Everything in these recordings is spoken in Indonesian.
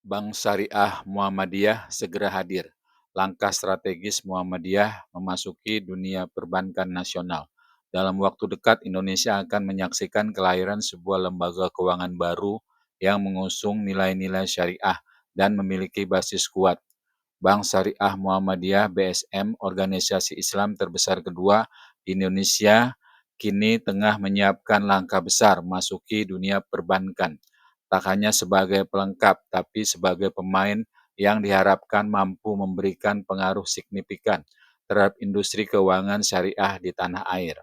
Bank Syariah Muhammadiyah segera hadir. Langkah strategis Muhammadiyah memasuki dunia perbankan nasional. Dalam waktu dekat, Indonesia akan menyaksikan kelahiran sebuah lembaga keuangan baru yang mengusung nilai-nilai syariah dan memiliki basis kuat. Bank Syariah Muhammadiyah (BSM), organisasi Islam terbesar kedua di Indonesia, kini tengah menyiapkan langkah besar memasuki dunia perbankan. Tak hanya sebagai pelengkap, tapi sebagai pemain yang diharapkan mampu memberikan pengaruh signifikan terhadap industri keuangan syariah di tanah air.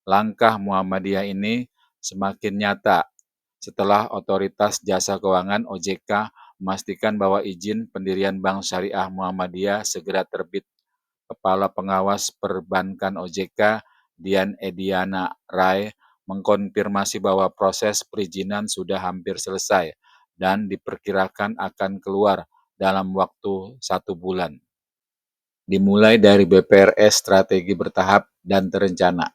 Langkah Muhammadiyah ini semakin nyata setelah Otoritas Jasa Keuangan (OJK) memastikan bahwa izin pendirian Bank Syariah Muhammadiyah segera terbit. Kepala Pengawas Perbankan OJK, Dian Ediana Rai, mengkonfirmasi bahwa proses perizinan sudah hampir selesai dan diperkirakan akan keluar dalam waktu 1 bulan. Dimulai dari BPRS strategi bertahap dan terencana.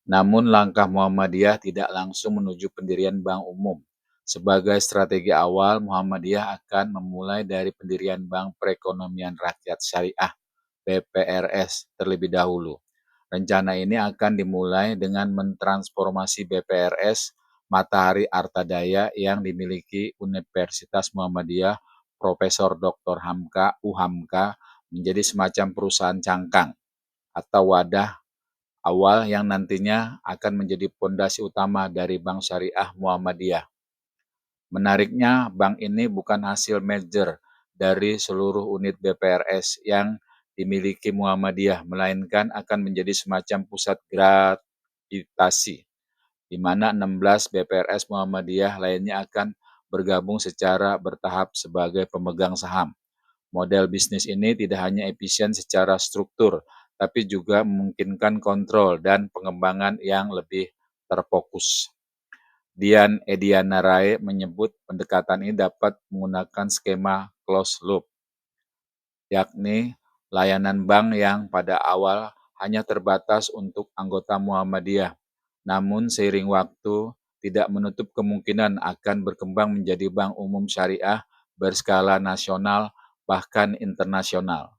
Namun langkah Muhammadiyah tidak langsung menuju pendirian bank umum. Sebagai strategi awal, Muhammadiyah akan memulai dari pendirian Bank Perekonomian Rakyat Syariah (BPRS) terlebih dahulu. Rencana ini akan dimulai dengan mentransformasi BPRS Matahari Artadaya yang dimiliki Universitas Muhammadiyah Profesor Dr. Hamka (UHAMKA) menjadi semacam perusahaan cangkang atau wadah awal yang nantinya akan menjadi pondasi utama dari Bank Syariah Muhammadiyah. Menariknya, bank ini bukan hasil merger dari seluruh unit BPRS yang dimiliki Muhammadiyah, melainkan akan menjadi semacam pusat gravitasi, di mana 16 BPRS Muhammadiyah lainnya akan bergabung secara bertahap sebagai pemegang saham. Model bisnis ini tidak hanya efisien secara struktur, tapi juga memungkinkan kontrol dan pengembangan yang lebih terfokus. Dian Ediana Rai menyebut pendekatan ini dapat menggunakan skema closed loop, yakni layanan bank yang pada awal hanya terbatas untuk anggota Muhammadiyah, namun seiring waktu tidak menutup kemungkinan akan berkembang menjadi bank umum syariah berskala nasional bahkan internasional.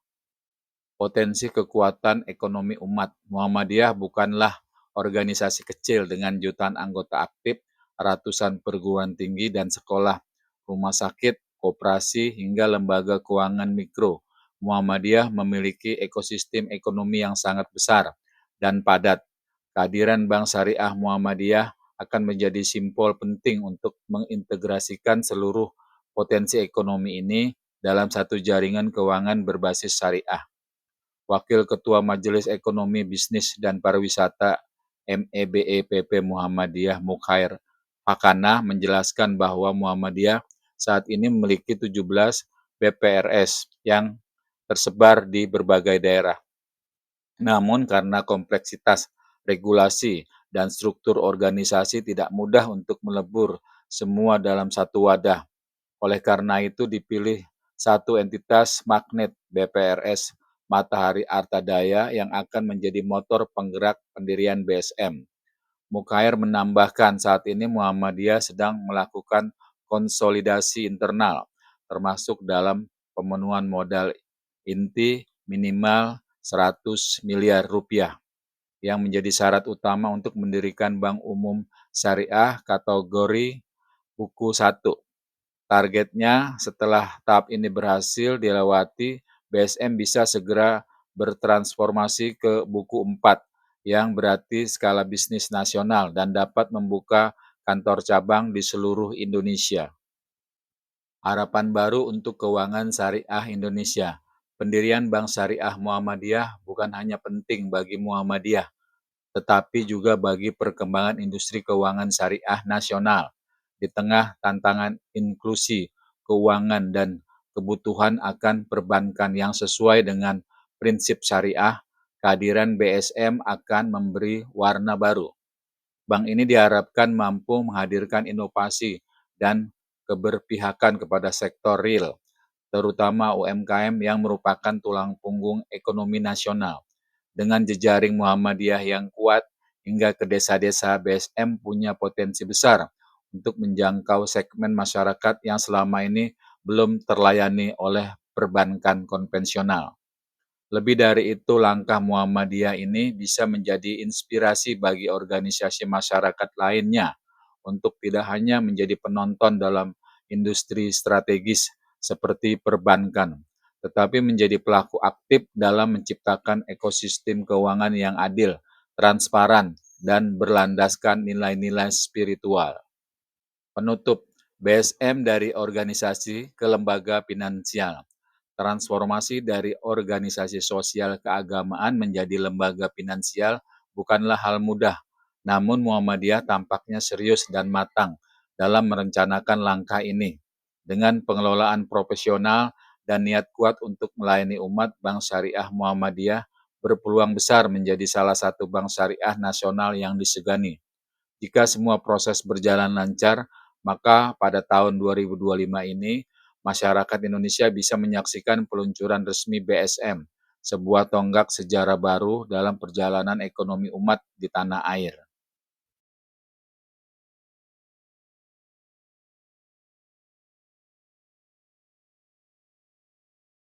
Potensi kekuatan ekonomi umat. Muhammadiyah bukanlah organisasi kecil dengan jutaan anggota aktif, ratusan perguruan tinggi dan sekolah, rumah sakit, koperasi, hingga lembaga keuangan mikro. Muhammadiyah memiliki ekosistem ekonomi yang sangat besar dan padat. Kehadiran Bank Syariah Muhammadiyah akan menjadi simbol penting untuk mengintegrasikan seluruh potensi ekonomi ini dalam satu jaringan keuangan berbasis syariah. Wakil Ketua Majelis Ekonomi Bisnis dan Pariwisata MEBEPP Muhammadiyah Mukhair Hakana menjelaskan bahwa Muhammadiyah saat ini memiliki 17 BPRS yang tersebar di berbagai daerah. Namun karena kompleksitas regulasi dan struktur organisasi tidak mudah untuk melebur semua dalam satu wadah. Oleh karena itu dipilih satu entitas magnet BPRS Matahari Artadaya yang akan menjadi motor penggerak pendirian BSM. Mukhair menambahkan saat ini Muhammadiyah sedang melakukan konsolidasi internal, termasuk dalam pemenuhan modal inti minimal 100 miliar rupiah, yang menjadi syarat utama untuk mendirikan Bank Umum Syariah kategori buku 1. Targetnya setelah tahap ini berhasil dilewati, BSM bisa segera bertransformasi ke buku 4, yang berarti skala bisnis nasional dan dapat membuka kantor cabang di seluruh Indonesia. Harapan baru untuk keuangan syariah Indonesia. Pendirian Bank Syariah Muhammadiyah bukan hanya penting bagi Muhammadiyah, tetapi juga bagi perkembangan industri keuangan syariah nasional. Di tengah tantangan inklusi keuangan dan kebutuhan akan perbankan yang sesuai dengan prinsip syariah, kehadiran BSM akan memberi warna baru. Bank ini diharapkan mampu menghadirkan inovasi dan keberpihakan kepada sektor real, terutama UMKM yang merupakan tulang punggung ekonomi nasional. Dengan jejaring Muhammadiyah yang kuat hingga ke desa-desa, BSM punya potensi besar untuk menjangkau segmen masyarakat yang selama ini belum terlayani oleh perbankan konvensional. Lebih dari itu, langkah Muhammadiyah ini bisa menjadi inspirasi bagi organisasi masyarakat lainnya untuk tidak hanya menjadi penonton dalam industri strategis seperti perbankan, tetapi menjadi pelaku aktif dalam menciptakan ekosistem keuangan yang adil, transparan, dan berlandaskan nilai-nilai spiritual. Penutup, BSM dari organisasi ke lembaga finansial. Transformasi dari organisasi sosial keagamaan menjadi lembaga finansial bukanlah hal mudah, namun Muhammadiyah tampaknya serius dan matang dalam merencanakan langkah ini. Dengan pengelolaan profesional dan niat kuat untuk melayani umat, Bank Syariah Muhammadiyah berpeluang besar menjadi salah satu bank syariah nasional yang disegani. Jika semua proses berjalan lancar, maka pada tahun 2025 ini, masyarakat Indonesia bisa menyaksikan peluncuran resmi BSM, sebuah tonggak sejarah baru dalam perjalanan ekonomi umat di tanah air.